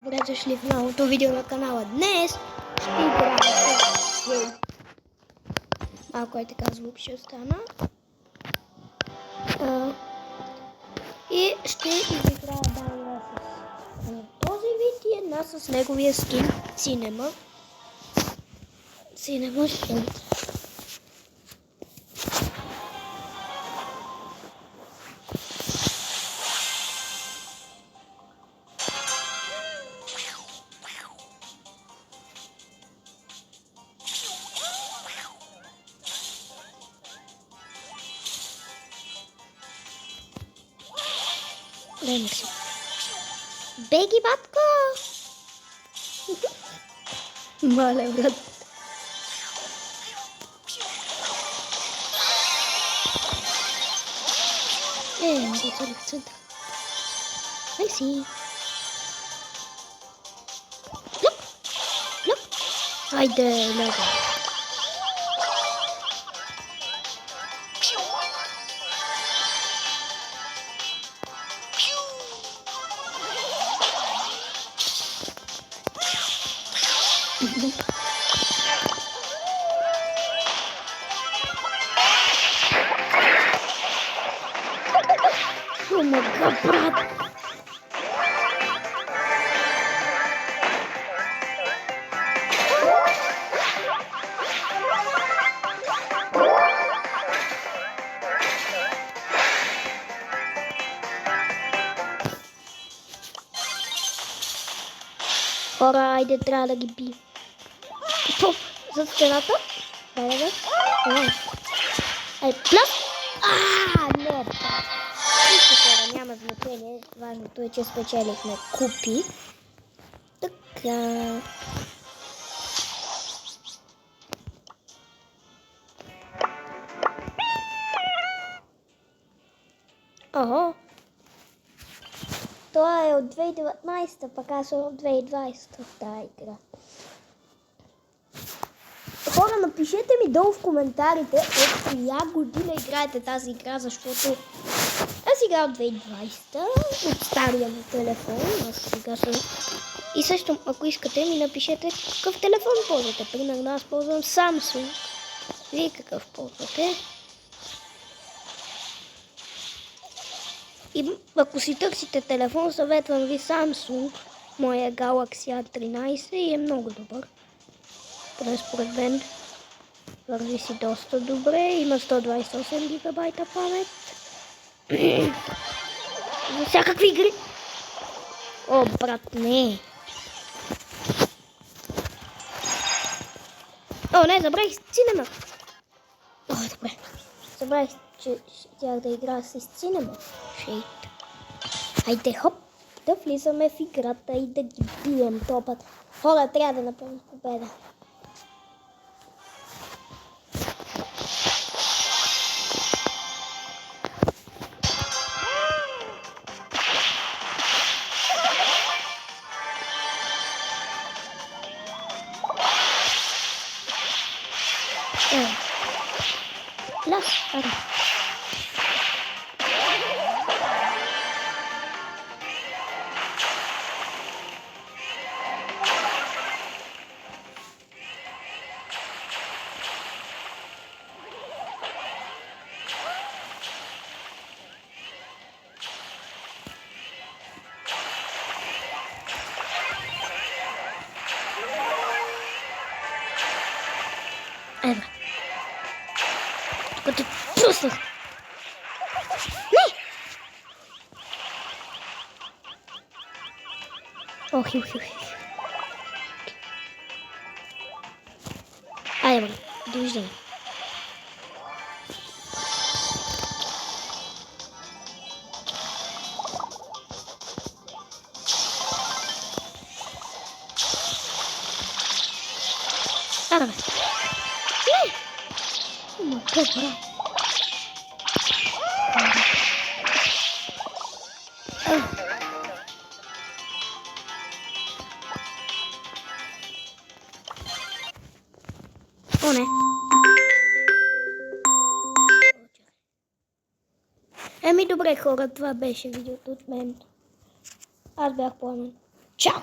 Добре дошли в новото видео на канала. Днес ще играем с Гей. Малко е така звук ще остана. И ще изиграя Данга с този вид и една с неговия скин Cinema. Cinema Shield. Дай си. Беги, батко! Мале, брат. Не целих в център. Дай си. Лъп! Лъп! Айде, ляга. Oh my god, брат! Хора, айде, трябва да ги би. За стената? Дай. Ай, плъс! Не, хора, няма значение. Важното е, че спечелихме купи. Така. Ого. Това е от 2019, пък аз съм от 2020 в тази игра. Хора, напишете ми долу в коментарите от коя година играете тази игра, защото аз играя от 2020 от стария ми телефон. Аз сега съм... И също, ако искате, ми напишете какъв телефон ползвате. Примерно аз ползвам Samsung. Вие какъв ползвате? И ако си търсите телефон, съветвам ви Samsung. Моя Galaxy A13 и е много добър. Поне според мен върви си доста добре. Има 128 гигабайта памет. За всякакви игри. О, брат, не. О, не, забравих Cinema. О, добре. Забравих, че щях да играя с Cinema. Шейт. Хайде, хоп, да влизаме в играта и да ги бием този път. Хора, трябва да направим победа. Лас, ара. Ева. Тук те чувствах. Не! О, хил. Айде, бе, довиждане. Ара, бе. Не! О, как, брат. О, не. Еми, добре, хора, това беше видеото от мен. Аз бях Пламен. Чао!